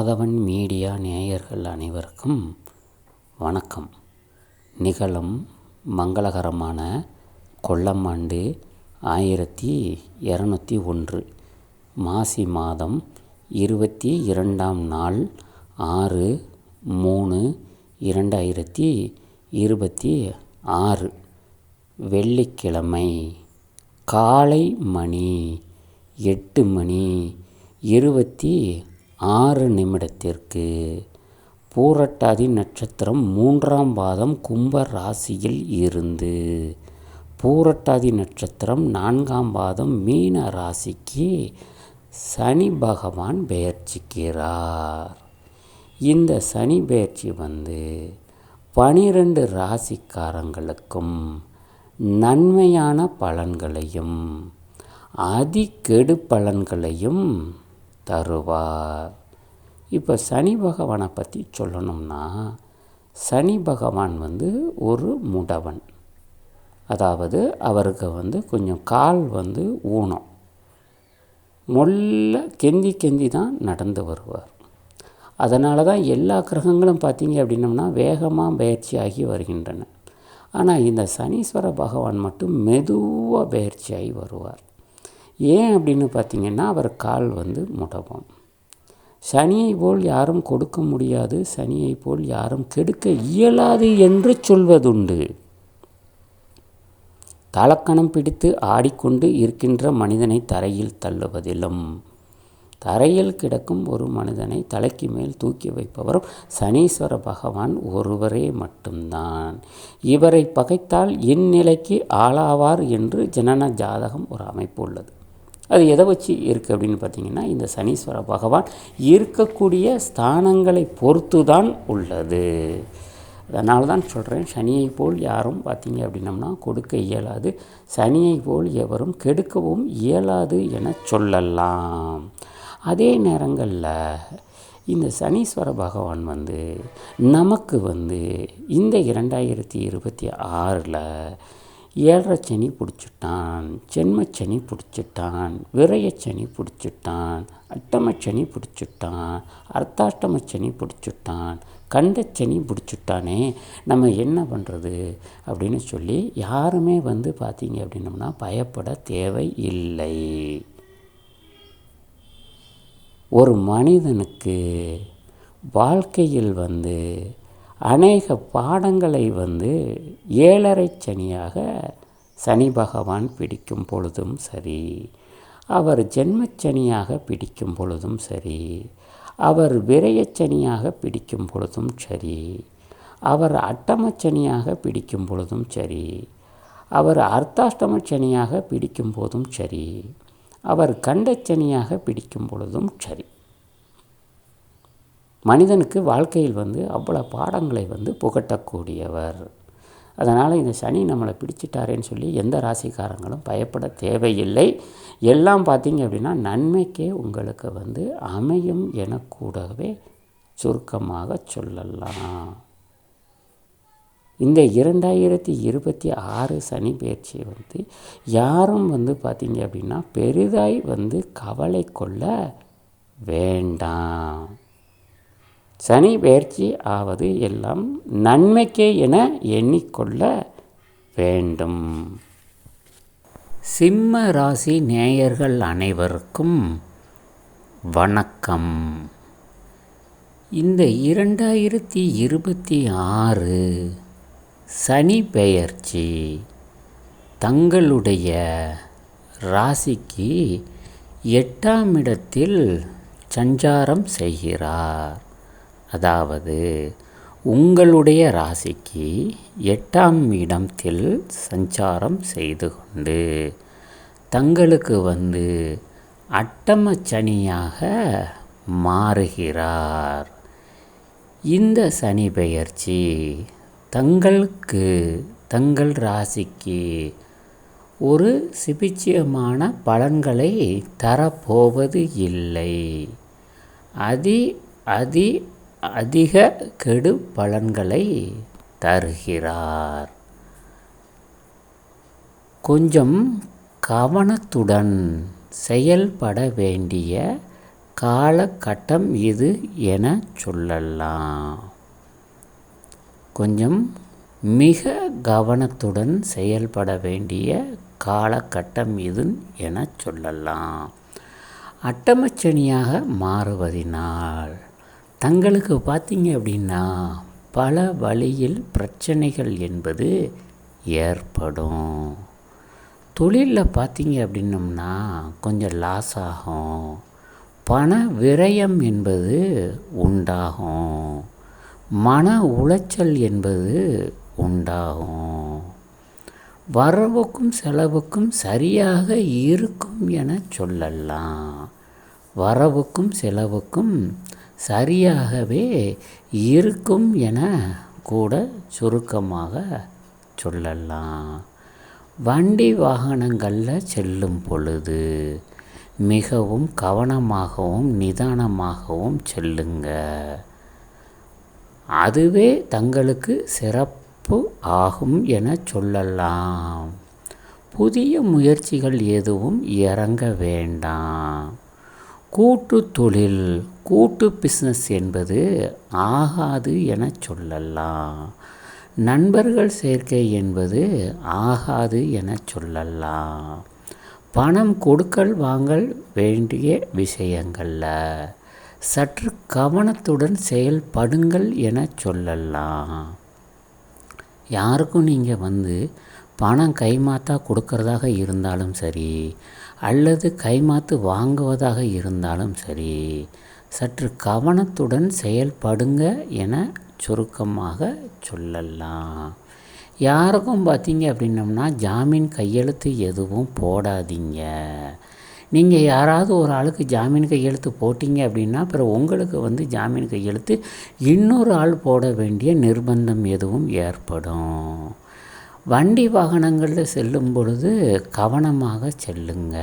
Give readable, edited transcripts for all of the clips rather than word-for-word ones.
Madhavan media நேயர்கள் அனைவருக்கும் வணக்கம். நிகழும் மங்களகரமான கொல்லம் ஆண்டு 1201 மாசி மாதம் 22ஆம் நாள் 6/3/2026 வெள்ளிக்கிழமை காலை மணி 8:26 பூரட்டாதி நட்சத்திரம் 3ஆம் பாதம் கும்ப ராசியில் இருந்து பூரட்டாதி நட்சத்திரம் 4ஆம் பாதம் மீன ராசிக்கு சனி பகவான் பெயர்ச்சிக்கிறார். இந்த சனி பெயர்ச்சி 12 ராசிக்காரங்களுக்கும் நன்மையான பலன்களையும் அதிகெடு பலன்களையும் தருவார். இப்போ சனி பகவானை பற்றி சொல்லணும்னா, சனி பகவான் ஒரு முடவன். அதாவது அவருக்கு கொஞ்சம் கால் ஊனம், மொல்ல கெந்தி தான் நடந்து வருவார். அதனால தான் எல்லா கிரகங்களும் பார்த்திங்க அப்படின்னம்னா வேகமாக பயிற்சியாகி வருகின்றன. ஆனால் இந்த சனீஸ்வர பகவான் மட்டும் மெதுவாக பயிற்சியாகி வருவார். ஏன் அப்படின்னு பார்த்திங்கன்னா, அவர் கால் முடவம். சனியை போல் யாரும் கொடுக்க முடியாது, சனியை போல் யாரும் கெடுக்க இயலாது என்று சொல்வதுண்டு. தலக்கணம் பிடித்து ஆடிக்கொண்டு இருக்கின்ற மனிதனை தரையில் தள்ளுவதிலும், தரையில் கிடக்கும் ஒரு மனிதனை தலைக்கு மேல் தூக்கி வைப்பவரும் சனீஸ்வர பகவான் ஒருவரே மட்டும்தான். இவரை பகைத்தால் இந்நிலைக்கு ஆளாவார் என்று ஜனன ஜாதகம் ஒரு அமைப்பு உள்ளது. அது எதை வச்சு இருக்குது அப்படின்னு பார்த்திங்கன்னா, இந்த சனீஸ்வர பகவான் இருக்கக்கூடிய ஸ்தானங்களை பொறுத்து தான் உள்ளது. அதனால தான் சொல்கிறேன், சனியை போல் யாரும் பார்த்திங்க அப்படின்னம்னா கொடுக்க இயலாது, சனியை போல் எவரும் கெடுக்கவும் இயலாது என சொல்லலாம். அதே நேரங்களில் இந்த சனீஸ்வர பகவான் நமக்கு இந்த 2026 ஏழரைச்சனி பிடிச்சிட்டான், ஜென்மச்சனி பிடிச்சிட்டான், விரயச்சனி பிடிச்சிட்டான், அட்டமச்சனி பிடிச்சிட்டான், அர்த்தாஷ்டமச்சனி பிடிச்சிட்டான், கண்டச்சனி பிடிச்சிட்டானே, நம்ம என்ன பண்ணுறது அப்படின்னு சொல்லி யாருமே பார்த்திங்க அப்படின்னம்னா பயப்பட தேவை இல்லை. ஒரு மனிதனுக்கு வாழ்க்கையில் அநேக பாடங்களை ஏழரை சனியாக சனி பகவான் பிடிக்கும் பொழுதும் சரி, அவர் ஜென்மச்சனியாக பிடிக்கும் பொழுதும் சரி, அவர் விரயச்சனியாக பிடிக்கும் பொழுதும் சரி, அவர் அட்டமச்சனியாக பிடிக்கும் பொழுதும் சரி, அவர் அர்த்தாஷ்டமச்சனியாக பிடிக்கும் போதும் சரி, அவர் கண்டச்சனியாக பிடிக்கும் பொழுதும் சரி, மனிதனுக்கு வாழ்க்கையில் அவ்வளோ பாடங்களை புகட்டக்கூடியவர். அதனால் இந்த சனி நம்மளை பிடிச்சிட்டாரேன்னு சொல்லி எந்த ராசிக்காரங்களும் பயப்பட தேவையில்லை. எல்லாம் பார்த்திங்க அப்படின்னா நன்மைக்கே உங்களுக்கு அமையும் என கூடவே சுருக்கமாக சொல்லலாம். இந்த 2026 சனி பயிற்சி யாரும் பார்த்திங்க அப்படின்னா பெரிதாய் கவலை கொள்ள வேண்டாம். சனி பயிற்சி ஆவது எல்லாம் நன்மைக்கே என எண்ணிக்கொள்ள வேண்டும். சிம்ம ராசி நேயர்கள் அனைவருக்கும் வணக்கம். இந்த 2026 சனி பெயர்ச்சி தங்களுடைய ராசிக்கு 8ஆம் இடத்தில் சஞ்சாரம் செய்கிறார். அதாவது உங்களுடைய ராசிக்கு 8ஆம் இடத்தில் சஞ்சாரம் செய்து கொண்டு தங்களுக்கு அட்டமச்சனியாக மாறுகிறார். இந்த சனி பெயர்ச்சி தங்களுக்கு தங்கள் ராசிக்கு ஒரு சுபிட்சமான பலன்களை தரப்போவது இல்லை. அதிக கெடு பலன்களை தருகிறார். கொஞ்சம் கவனத்துடன் செயல்பட வேண்டிய காலகட்டம் இது என சொல்லலாம். கொஞ்சம் மிக கவனத்துடன் செயல்பட வேண்டிய காலகட்டம் இது என சொல்லலாம். அட்டமச்சனியாக மாறுவதினால் தங்களுக்கு பார்த்தீங்க அப்படின்னா பல வழியில் பிரச்சனைகள் என்பது ஏற்படும். தொழிலில் பார்த்தீங்க அப்படின்னம்னா கொஞ்சம் லாஸ் ஆகும். பண விரயம் என்பது உண்டாகும். மன உளைச்சல் என்பது உண்டாகும். வரவுக்கும் செலவுக்கும் சரியாக இருக்கும் என சொல்லலாம். வரவுக்கும் செலவுக்கும் சரியாகவே இருக்கும் என கூட சுருக்கமாக சொல்லலாம். வண்டி வாகனங்களில் செல்லும் பொழுது மிகவும் கவனமாகவும் நிதானமாகவும் செல்லுங்க. அதுவே தங்களுக்கு சிறப்பு ஆகும் என சொல்லலாம். புதிய முயற்சிகள் எதுவும் இறங்க வேண்டாம். கூட்டு தொழில், கூட்டு பிஸ்னஸ் என்பது ஆகாது என சொல்லலாம். நண்பர்கள் சேர்க்கை என்பது ஆகாது என சொல்லலாம். பணம் கொடுக்கல் வாங்கல் வேண்டிய விஷயங்களில் சற்று கவனத்துடன் செயல்படுங்கள் என சொல்லலாம். யாருக்கும் நீங்கள் பணம் கைமாற்றா கொடுக்கறதாக இருந்தாலும் சரி, அல்லது கைமாற்று வாங்குவதாக இருந்தாலும் சரி, சற்று கவனத்துடன் செயல்படுங்க என சுருக்கமாக சொல்லலாம். யாருக்கும் பார்த்தீங்க அப்படின்னம்னா ஜாமீன் கையெழுத்து எதுவும் போடாதீங்க. நீங்கள் யாராவது ஒரு ஆளுக்கு ஜாமீன் கையெழுத்து போட்டிங்க அப்படின்னா அப்புறம் உங்களுக்கு ஜாமீன் கையெழுத்து இன்னொரு ஆள் போட வேண்டிய நிர்பந்தம் எதுவும் ஏற்படும். வண்டி வாகனங்களில் செல்லும் பொழுது கவனமாக செல்லுங்க.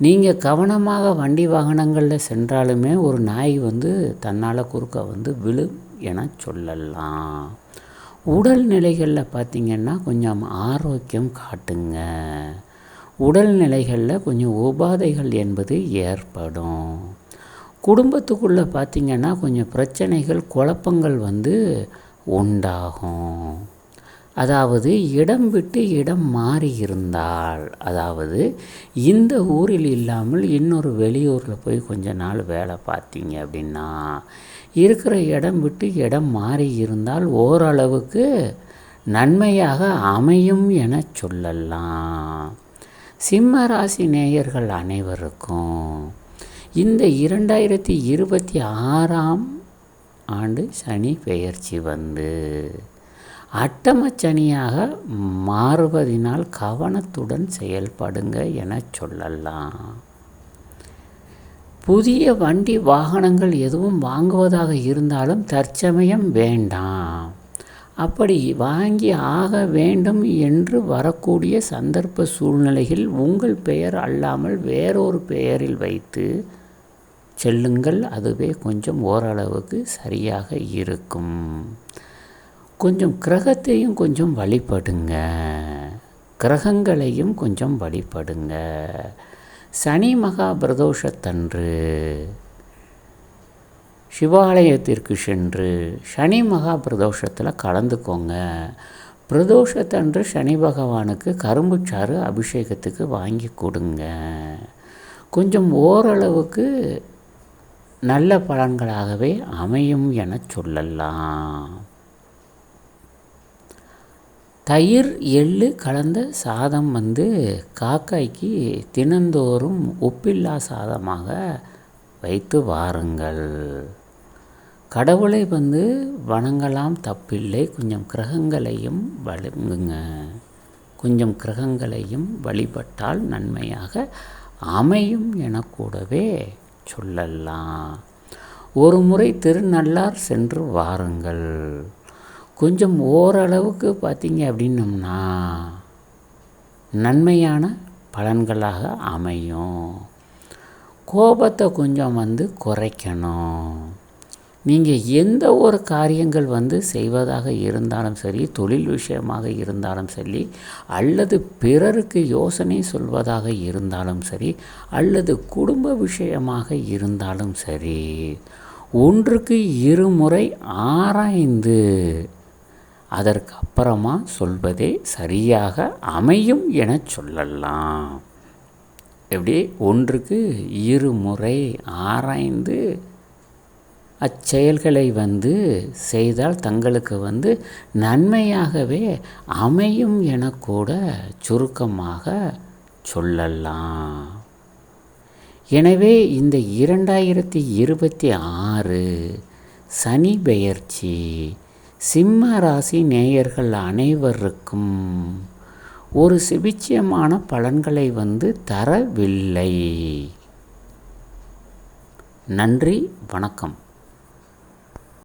நீங்கள் கவனமாக வண்டி வாகனங்களில் சென்றாலுமே ஒரு நாய் தன்னால் குறுக்க விழும் என சொல்லலாம். உடல்நிலைகளில் பார்த்திங்கன்னா கொஞ்சம் ஆரோக்கியம் காட்டுங்க. உடல்நிலைகளில் கொஞ்சம் உபாதைகள் என்பது ஏற்படும். குடும்பத்துக்குள்ளே பார்த்திங்கன்னா கொஞ்சம் பிரச்சனைகள் குழப்பங்கள் உண்டாகும். அதாவது இடம் விட்டு இடம் மாறி இருந்தால், அதாவது இந்த ஊரில் இல்லாமல் இன்னொரு வெளியூரில் போய் கொஞ்ச நாள் வேலை பார்த்தீங்க அப்படின்னா இருக்கிற இடம் விட்டு இடம் மாறி இருந்தால் ஓரளவுக்கு நன்மையாக அமையும் என சொல்லலாம். சிம்ம ராசி நேயர்கள் அனைவருக்கும் இந்த 2026ஆம் ஆண்டு சனி பெயர்ச்சி அட்டமச்சனியாக மாறுவதினால் கவனத்துடன் செயல்படுங்க என சொல்லலாம். புதிய வண்டி வாகனங்கள் எதுவும் வாங்குவதாக இருந்தாலும் தற்சமயம் வேண்டாம். அப்படி வாங்கி ஆக வேண்டும் என்று வரக்கூடிய சந்தர்ப்ப சூழ்நிலையில் உங்கள் பெயர் அல்லாமல் வேறொரு பெயரில் வைத்து செல்லுங்கள். அதுவே கொஞ்சம் ஓரளவுக்கு சரியாக இருக்கும். கொஞ்சம் கிரகத்தையும் கொஞ்சம் வழிபடுங்க. கிரகங்களையும் கொஞ்சம் வழிபடுங்க. சனி மகா பிரதோஷத்தன்று சிவாலயத்திற்கு சென்று சனி மகா பிரதோஷத்தில் கலந்துக்கோங்க. பிரதோஷத்தன்று சனி பகவானுக்கு கரும்புச்சாறு அபிஷேகத்துக்கு வாங்கி கொடுங்க. கொஞ்சம் ஓரளவுக்கு நல்ல பலன்களாகவே அமையும் என சொல்லலாம். தயிர் எள்ளு கலந்த சாதம் காக்காய்க்கு தினந்தோறும் உப்பில்லா சாதமாக வைத்து வாருங்கள். கடவுளை வணங்கலாம், தப்பில்லை. கொஞ்சம் கிரகங்களையும் வணங்குங்க. கொஞ்சம் கிரகங்களையும் வழிபட்டால் நன்மையாக அமையும் என கூடவே சொல்லலாம். ஒரு முறை திருநள்ளார் சென்று வாருங்கள். கொஞ்சம் ஓரளவுக்கு பார்த்தீங்க அப்படின்னம்னா நன்மையான பலன்களாக அமையும். கோபத்தை கொஞ்சம் குறைக்கணும். நீங்கள் எந்த ஒரு காரியங்கள் செய்வதாக இருந்தாலும் சரி, தொழில் விஷயமாக இருந்தாலும் சரி, அல்லது பிறருக்கு யோசனை சொல்வதாக இருந்தாலும் சரி, அல்லது குடும்ப விஷயமாக இருந்தாலும் சரி, ஒன்றுக்கு இருமுறை ஆராய்ந்து அதற்கு அப்புறமா சொல்வதே சரியாக அமையும் என சொல்லலாம். எப்படி? ஒன்றுக்கு இருமுறை ஆராய்ந்து அச்செயல்களை செய்தால் தங்களுக்கு நன்மையாகவே அமையும் என கூட சுருக்கமாக சொல்லலாம். எனவே இந்த 2026 சனி பெயர்ச்சி சிம்ம ராசி நேயர்கள் அனைவருக்கும் ஒரு சுபிட்சமான பலன்களை தரவில்லை. நன்றி, வணக்கம்.